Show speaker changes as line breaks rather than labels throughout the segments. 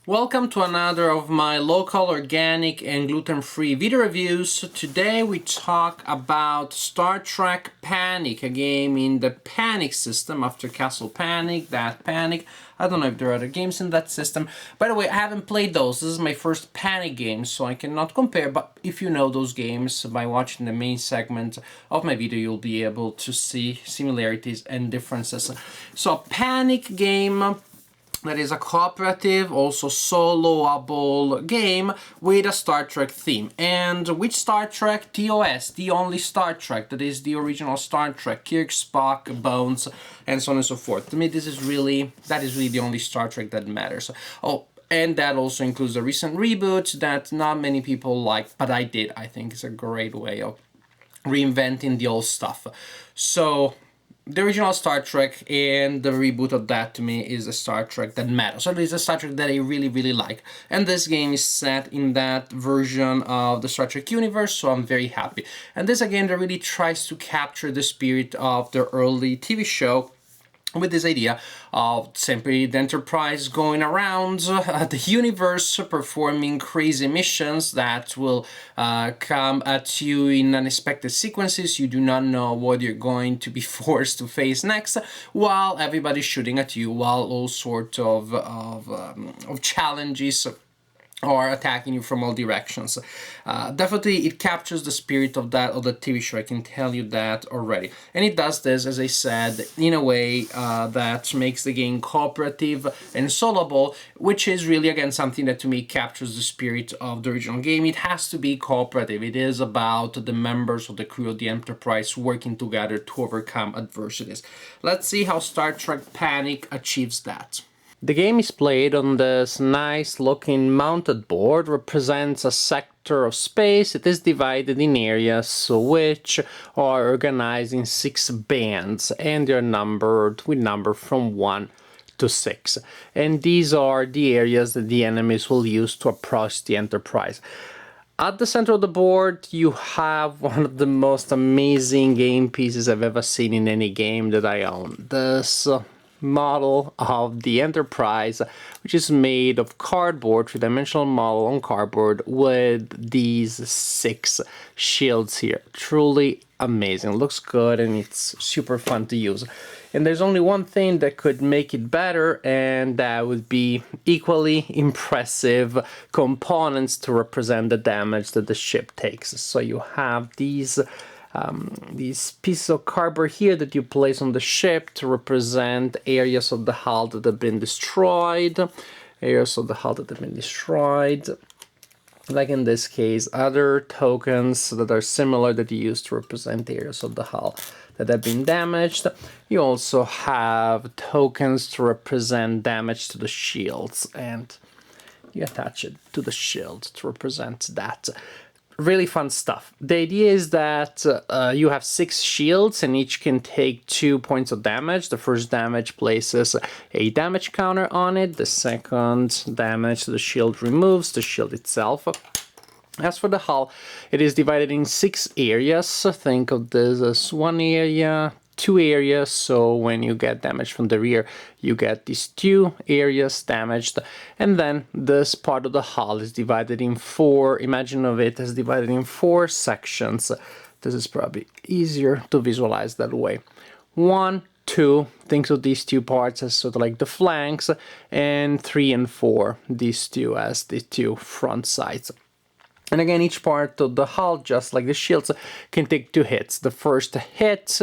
Welcome to another of my local, organic, and gluten-free video reviews. Today we talk about Star Trek Panic, a game in the Panic system after Castle Panic, That Panic. I don't know if there are other games in that system. By the way, I haven't played those. This is my first Panic game, so I cannot compare. But if you know those games, by watching the main segment of my video, you'll be able to see similarities and differences. So, Panic game that is a cooperative, also soloable game with a Star Trek theme. And which Star Trek? TOS, the only Star Trek, that is the original Star Trek, Kirk, Spock, Bones, and so on and so forth. To me, that is really the only Star Trek that matters. Oh, and that also includes a recent reboot that not many people like, but I did. I think it's a great way of reinventing the old stuff. So the original Star Trek and the reboot of that, to me, is a Star Trek that matters. So it is a Star Trek that I really, really like. And this game is set in that version of the Star Trek universe, so I'm very happy. And this, again, that really tries to capture the spirit of the early TV show, with this idea of simply the Enterprise going around the universe performing crazy missions that will come at you in unexpected sequences. You do not know what you're going to be forced to face next, while everybody's shooting at you, while all sorts of challenges or attacking you from all directions. Definitely it captures the spirit of the TV show, I can tell you that already. And it does this, as I said, in a way that makes the game cooperative and soloable, which is really, again, something that to me captures the spirit of the original game. It has to be cooperative. It is about the members of the crew of the Enterprise working together to overcome adversities. Let's see how Star Trek Panic achieves that. The game is played on this nice looking mounted board, represents a sector of space. It is divided in areas which are organized in 6 bands, and they're numbered with number from 1 to 6. And these are the areas that the enemies will use to approach the Enterprise. At the center of the board, you have one of the most amazing game pieces I've ever seen in any game that I own. This model of the Enterprise, which is made of cardboard, 3-dimensional model on cardboard with these 6 shields here. Truly amazing. It looks good and it's super fun to use. And there's only one thing that could make it better, and that would be equally impressive components to represent the damage that the ship takes. So you have these pieces of cardboard here that you place on the ship to represent areas of the hull that have been destroyed. Like in this case, other tokens that are similar that you use to represent areas of the hull that have been damaged. You also have tokens to represent damage to the shields, and you attach it to the shield to represent that. Really fun stuff. The idea is that you have 6 shields and each can take 2 points of damage. The first damage places a damage counter on it. The second damage the shield removes the shield itself. As for the hull, it is divided in 6 areas. Think of this as 1 area, 2 areas, so when you get damage from the rear, you get these 2 areas damaged. And then this part of the hull is divided in 4, imagine of it as divided in 4 sections. This is probably easier to visualize that way. 1, 2, think of these 2 parts as sort of like the flanks, and 3 and 4, these 2 as the 2 front sides. And again, each part of the hull, just like the shields, can take 2 hits. The first hit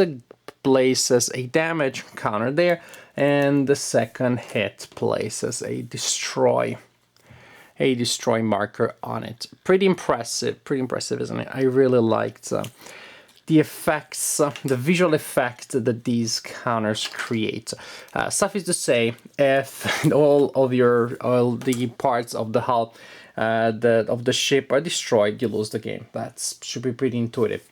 places a damage counter there, and the second hit places a destroy marker on it. Pretty impressive, isn't it? I really liked the effects, the visual effect that these counters create. Suffice to say, if all the parts of the hull of the ship are destroyed, you lose the game. That should be pretty intuitive.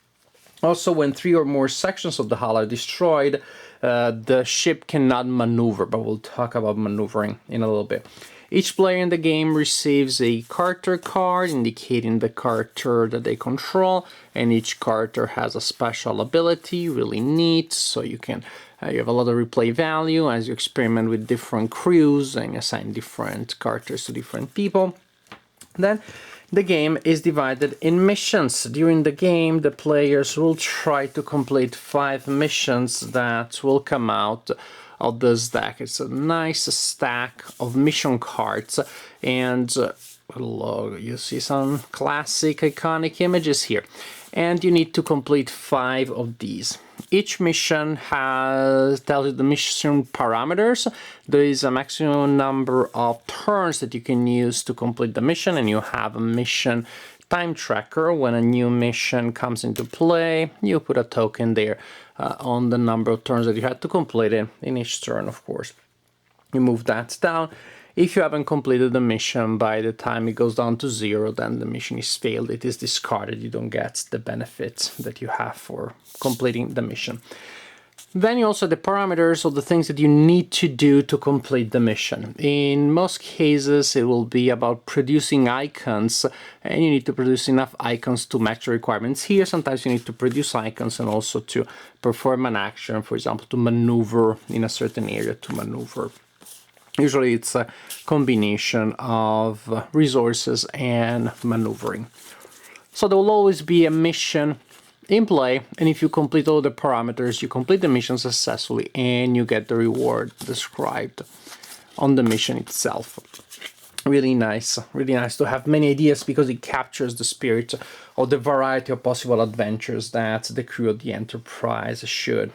Also, when 3 or more sections of the hull are destroyed, the ship cannot maneuver, but we'll talk about maneuvering in a little bit. Each player in the game receives a character card indicating the character that they control, and each character has a special ability, really neat, so you can You have a lot of replay value as you experiment with different crews and assign different characters to different people. Then the game is divided in missions. During the game, the players will try to complete 5 missions that will come out of this deck. It's a nice stack of mission cards, and you see some classic iconic images here. And you need to complete 5 of these. Each mission tells you the mission parameters. There is a maximum number of turns that you can use to complete the mission, and you have a mission time tracker. When a new mission comes into play, you put a token there on the number of turns that you had to complete it in each turn, of course. You move that down. If you haven't completed the mission by the time it goes down to 0, then the mission is failed. It is discarded. You don't get the benefits that you have for completing the mission. Then you also have the parameters of the things that you need to do to complete the mission. In most cases, it will be about producing icons, and you need to produce enough icons to match the requirements here. Sometimes you need to produce icons and also to perform an action, for example, to maneuver in a certain area, to maneuver. Usually it's a combination of resources and maneuvering. So there will always be a mission in play, and if you complete all the parameters, you complete the mission successfully and you get the reward described on the mission itself. Really nice to have many ideas, because it captures the spirit of the variety of possible adventures that the crew of the Enterprise should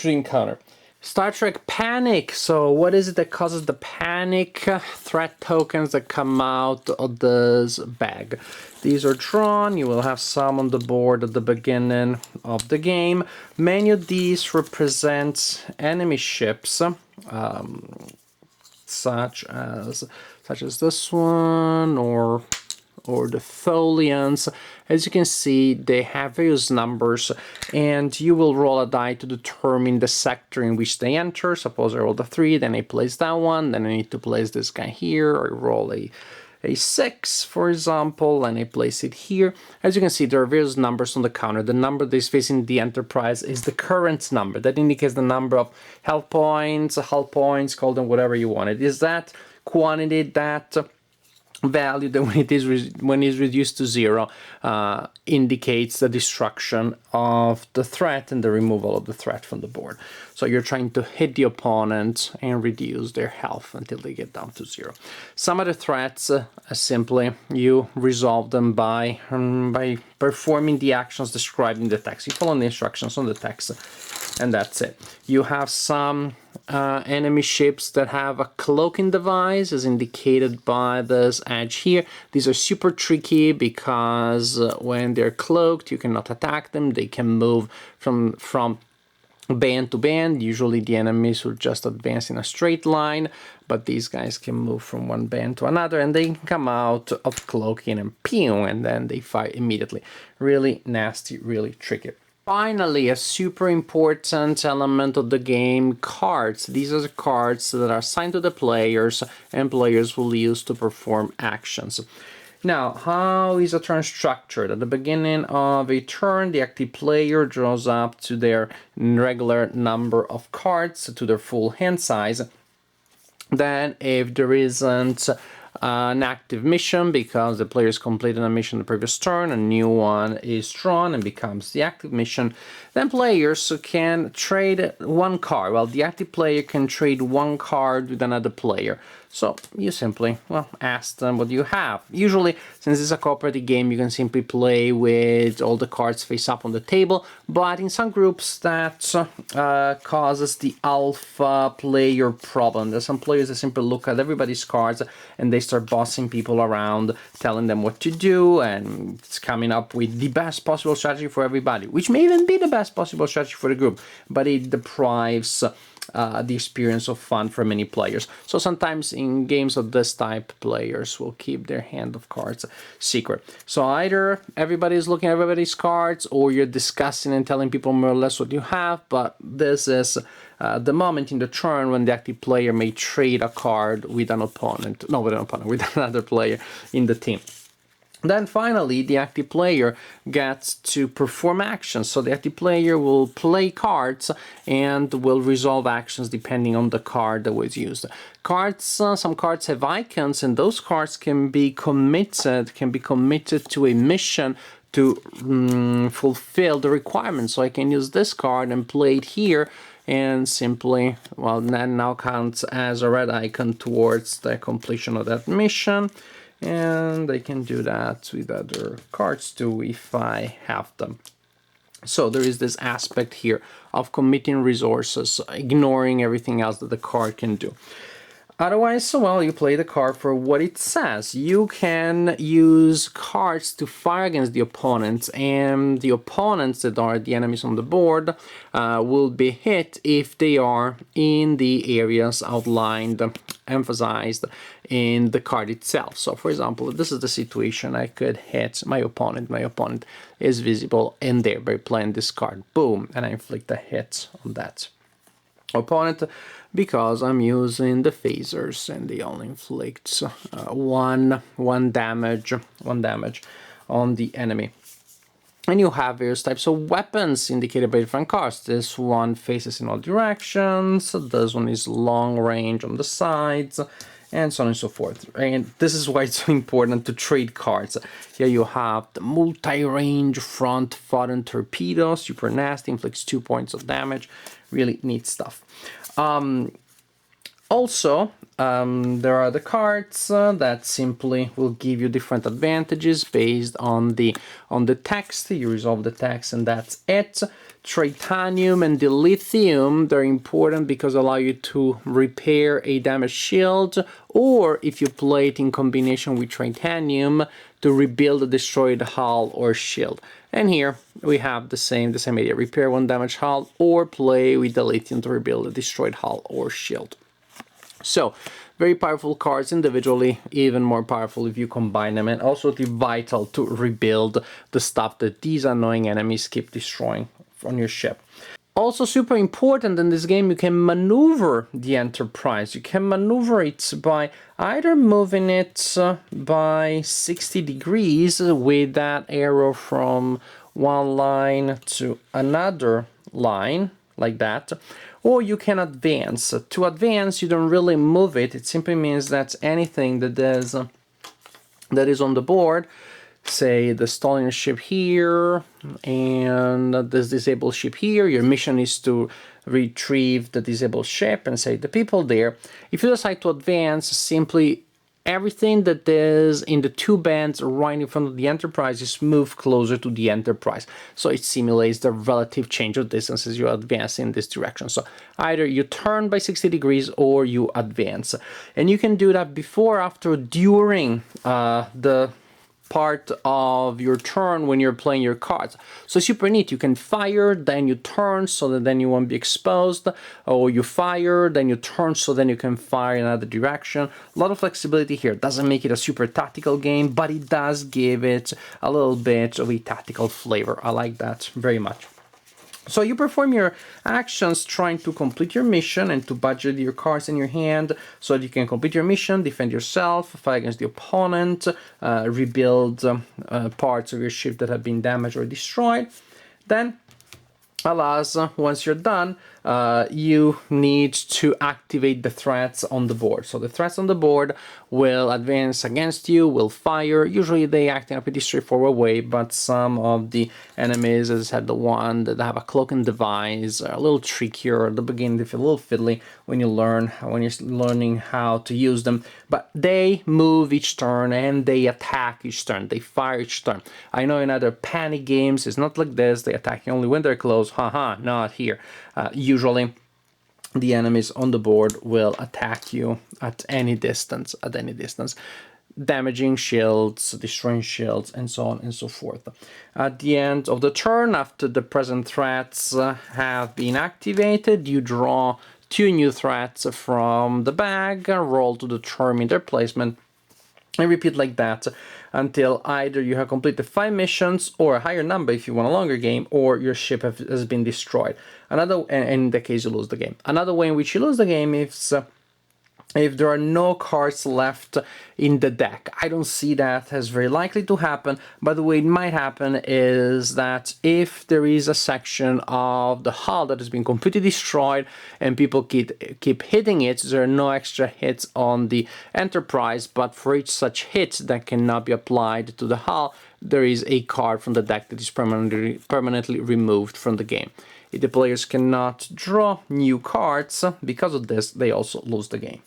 encounter. Star Trek Panic. So what is it that causes the panic? Threat tokens that come out of this bag. These are drawn. You will have some on the board at the beginning of the game. Many of these represent enemy ships, such as this one, or the Tholians. As you can see, they have various numbers, and you will roll a die to determine the sector in which they enter. Suppose I roll a 3, then I place that one, then I need to place this guy here, or roll a 6, for example, and I place it here. As you can see, there are various numbers on the counter. The number that is facing the Enterprise is the current number. That indicates the number of health points, hull points, call them whatever you want. It is that quantity, that value that when it is reduced to 0 indicates the destruction of the threat and the removal of the threat from the board. So you're trying to hit the opponent and reduce their health until they get down to 0. Some of the threats simply you resolve them by performing the actions described in the text. You follow the instructions on the text, and that's it. You have some enemy ships that have a cloaking device, as indicated by this edge here. These are super tricky because when they're cloaked, you cannot attack them. They can move from band to band. Usually the enemies will just advance in a straight line, but these guys can move from one band to another, and they can come out of cloaking and pew, and then they fire immediately. Really nasty, really tricky. Finally, a super important element of the game, cards. These are the cards that are assigned to the players, and players will use to perform actions. Now, how is a turn structured? At the beginning of a turn, the active player draws up to their regular number of cards, to their full hand size. Then, if there isn't an active mission, because the players completed a mission the previous turn, a new one is drawn and becomes the active mission, then players can trade one card. Well, the active player can trade one card with another player. So you simply, ask them what you have. Usually, since it's a cooperative game, you can simply play with all the cards face up on the table, but in some groups that causes the alpha player problem. There's some players that simply look at everybody's cards and they start bossing people around, telling them what to do, and it's coming up with the best possible strategy for everybody, which may even be the best possible strategy for the group, but it deprives the experience of fun for many players. So sometimes in games of this type, players will keep their hand of cards secret. So either everybody is looking at everybody's cards, or you're discussing and telling people more or less what you have, but this is the moment in the turn when the active player may trade a card with an opponent, with another player in the team. Then finally, the active player gets to perform actions. So the active player will play cards and will resolve actions depending on the card that was used. Cards, some cards have icons, and those cards can be committed to a mission to fulfill the requirements. So I can use this card and play it here, and simply, well, that now counts as a red icon towards the completion of that mission. And I can do that with other cards too if I have them. So there is this aspect here of committing resources, ignoring everything else that the card can do. Otherwise, well, you play the card for what it says. You can use cards to fire against the opponents, and the opponents that are the enemies on the board will be hit if they are in the areas outlined, emphasized in the card itself. So, for example, if this is the situation, I could hit my opponent. My opponent is visible in there by playing this card. Boom, and I inflict a hit on that opponent, because I'm using the phasers and they only inflict one damage on the enemy. And you have various types of weapons indicated by different cards. This one faces in all directions, this one is long range on the sides, and so on and so forth. And this is why it's so important to trade cards. Here you have the multi-range front Photon Torpedo, super nasty, inflicts 2 points of damage. Really neat stuff. Also, there are the cards that simply will give you different advantages based on the text. You resolve the text and that's it. Tritanium and Dilithium, they're important because allow you to repair a damaged shield, or if you play it in combination with Tritanium, to rebuild a destroyed hull or shield. And here we have the same idea, repair one damaged hull or play with Dilithium to rebuild a destroyed hull or shield. So, very powerful cards individually, even more powerful if you combine them, and also vital to rebuild the stuff that these annoying enemies keep destroying on your ship. Also super important in this game, you can maneuver the Enterprise. You can maneuver it by either moving it by 60 degrees with that arrow from one line to another line, like that, or you can advance. To advance, you don't really move it. It simply means that anything that is on the board, say the stolen ship here and this disabled ship here, your mission is to retrieve the disabled ship and save the people there. If you decide to advance, simply everything that is in the two bands right in front of the Enterprise is moved closer to the Enterprise. So it simulates the relative change of distance as you advance in this direction. So either you turn by 60 degrees or you advance. And you can do that before, after, during the part of your turn when you're playing your cards. So super neat. You can fire, then you turn so that then you won't be exposed, or you fire, then you turn so then you can fire in another direction. A lot of flexibility here. Doesn't make it a super tactical game, but it does give it a little bit of a tactical flavor. I like that very much. So you perform your actions trying to complete your mission and to budget your cards in your hand so that you can complete your mission, defend yourself, fight against the opponent, rebuild parts of your ship that have been damaged or destroyed. Then, alas, once you're done, you need to activate the threats on the board. So the threats on the board will advance against you, will fire. Usually they act in a pretty straightforward way, but some of the enemies, as I said, the one that have a cloaking device, are a little trickier. At the beginning they feel a little fiddly when you're learning how to use them. But they move each turn and they attack each turn. They fire each turn. I know in other Panic games it's not like this. They attack you only when they're close. Haha, not here. Usually the enemies on the board will attack you at any distance, damaging shields, destroying shields, and so on and so forth. At the end of the turn, after the present threats have been activated, you draw 2 new threats from the bag, roll to determine their placement, and repeat like that until either you have completed 5 missions, or a higher number if you want a longer game, or your ship has been destroyed. And in that case you lose the game. Another way in which you lose the game is if there are no cards left in the deck. I don't see that as very likely to happen, but the way it might happen is that if there is a section of the hull that has been completely destroyed and people keep hitting it, there are no extra hits on the Enterprise, but for each such hit that cannot be applied to the hull, there is a card from the deck that is permanently removed from the game. If the players cannot draw new cards, because of this, they also lose the game.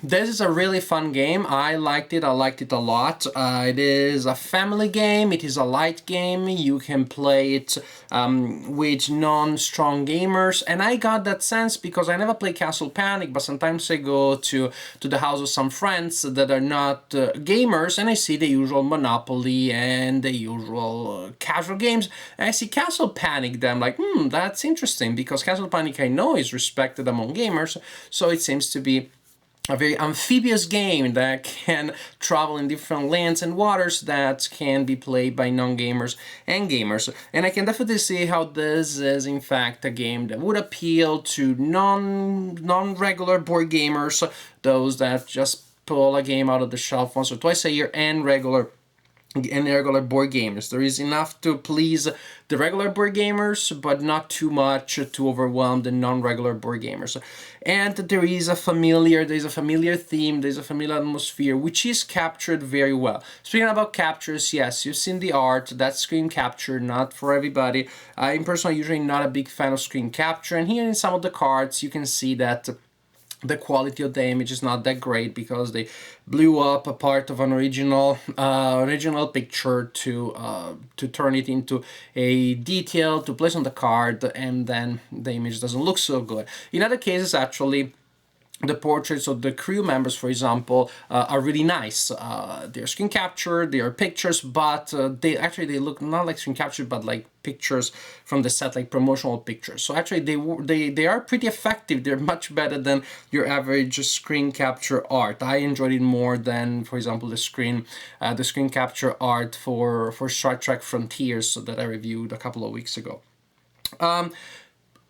This is a really fun game. I liked it a lot. It is a family game, it is a light game, you can play it with non-strong gamers, and I got that sense because I never play Castle Panic, but sometimes I go to the house of some friends that are not gamers, and I see the usual Monopoly and the usual casual games, and I see Castle Panic, then I'm like, that's interesting, because Castle Panic I know is respected among gamers, so it seems to be a very amphibious game that can travel in different lands and waters that can be played by non-gamers and gamers. And I can definitely see how this is in fact a game that would appeal to non-regular board gamers, those that just pull a game out of the shelf once or twice a year, and regular board gamers. There is enough to please the regular board gamers, but not too much to overwhelm the non-regular board gamers. And there is a familiar theme, there's a familiar atmosphere, which is captured very well. Speaking about captures, yes, you've seen the art, that's screen capture, not for everybody. I'm personally usually not a big fan of screen capture, and here in some of the cards you can see that the quality of the image is not that great because they blew up a part of an original picture to turn it into a detail to place on the card, and then the image doesn't look so good. In other cases, actually, the portraits of the crew members, for example, are really nice. They're screen captured, they are pictures, but they look not like screen captured, but like pictures from the set, like promotional pictures. So actually, they are pretty effective. They're much better than your average screen capture art. I enjoyed it more than, for example, the screen capture art for Star Trek Frontiers that I reviewed a couple of weeks ago.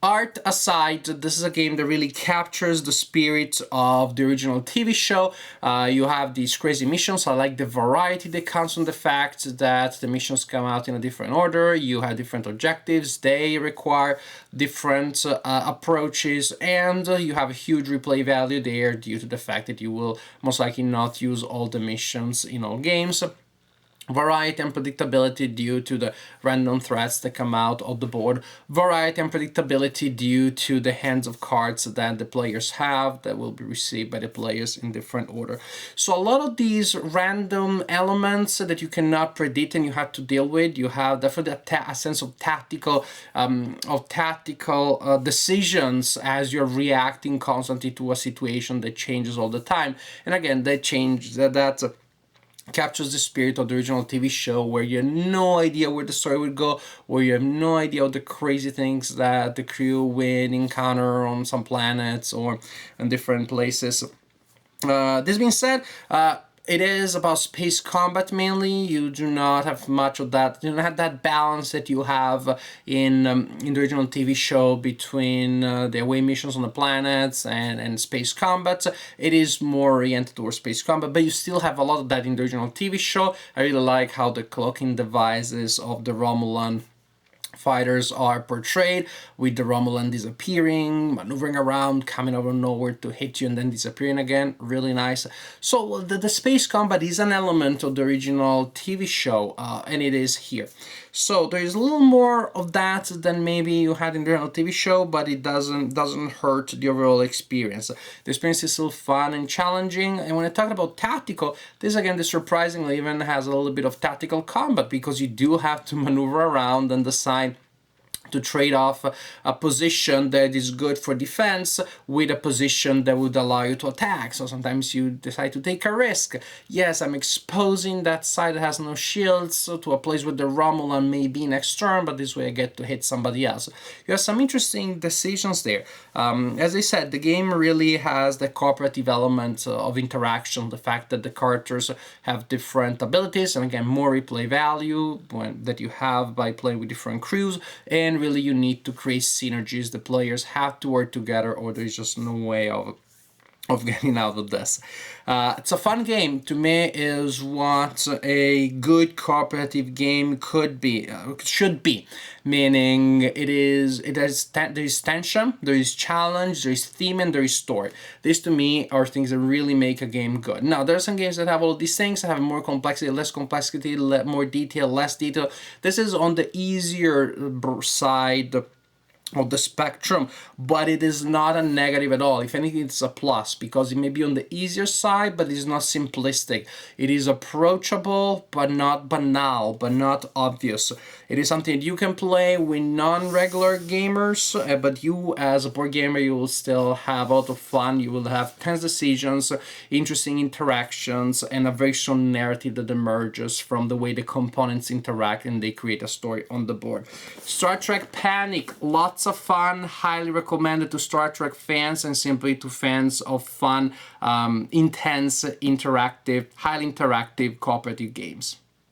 Art aside, this is a game that really captures the spirit of the original TV show. You have these crazy missions. I like the variety that comes from the fact that the missions come out in a different order. You have different objectives. They require different approaches, and you have a huge replay value there due to the fact that you will most likely not use all the missions in all games. Variety and predictability due to the random threats that come out of the board. Variety and predictability due to the hands of cards that the players have that will be received by the players in different order. So a lot of these random elements that you cannot predict and you have to deal with, you have definitely a sense of tactical decisions as you're reacting constantly to a situation that changes all the time. And again, that change that captures the spirit of the original TV show, where you have no idea where the story would go, where you have no idea of the crazy things that the crew would encounter on some planets or in different places. This being said, it is about space combat mainly. You do not have much of that. You don't have that balance that you have in the original TV show between the away missions on the planets and space combat. It is more oriented towards space combat, but you still have a lot of that in the original TV show. I really like how the cloaking devices of the Romulan fighters are portrayed, with the Romulan disappearing, maneuvering around, coming out of nowhere to hit you and then disappearing again. Really nice. So the space combat is an element of the original TV show, and it is here. So there is a little more of that than maybe you had in the original TV show, but it doesn't hurt the overall experience. The experience is still fun and challenging. And when I talk about tactical, this again, this surprisingly even has a little bit of tactical combat, because you do have to maneuver around and decide to trade off a position that is good for defense with a position that would allow you to attack. So sometimes you decide to take a risk. Yes, I'm exposing that side that has no shields to a place where the Romulan may be next turn, but this way I get to hit somebody else. You have some interesting decisions there. As I said, the game really has the cooperative element of interaction, the fact that the characters have different abilities, and again, more replay value that you have by playing with different crews, and really you need to create synergies. The players have to work together, or there's just no way of of getting out of this. It's a fun game. To me, is what a good cooperative game could be, should be. Meaning, there is tension, there is challenge, there is theme, and there is story. These to me are things that really make a game good. Now, there are some games that have all of these things, that have more complexity, more detail, less detail. This is on the easier side of the spectrum, but it is not a negative at all. If anything, it's a plus, because it may be on the easier side, but it's not simplistic. It is approachable, but not banal, but not obvious. It is something you can play with non-regular gamers, but you as a board gamer, you will still have a lot of fun. You will have tense decisions, interesting interactions, and a very strong narrative that emerges from the way the components interact and they create a story on the board. Star Trek Panic, lots of fun, highly recommended to Star Trek fans and simply to fans of fun, intense, interactive, highly interactive cooperative games.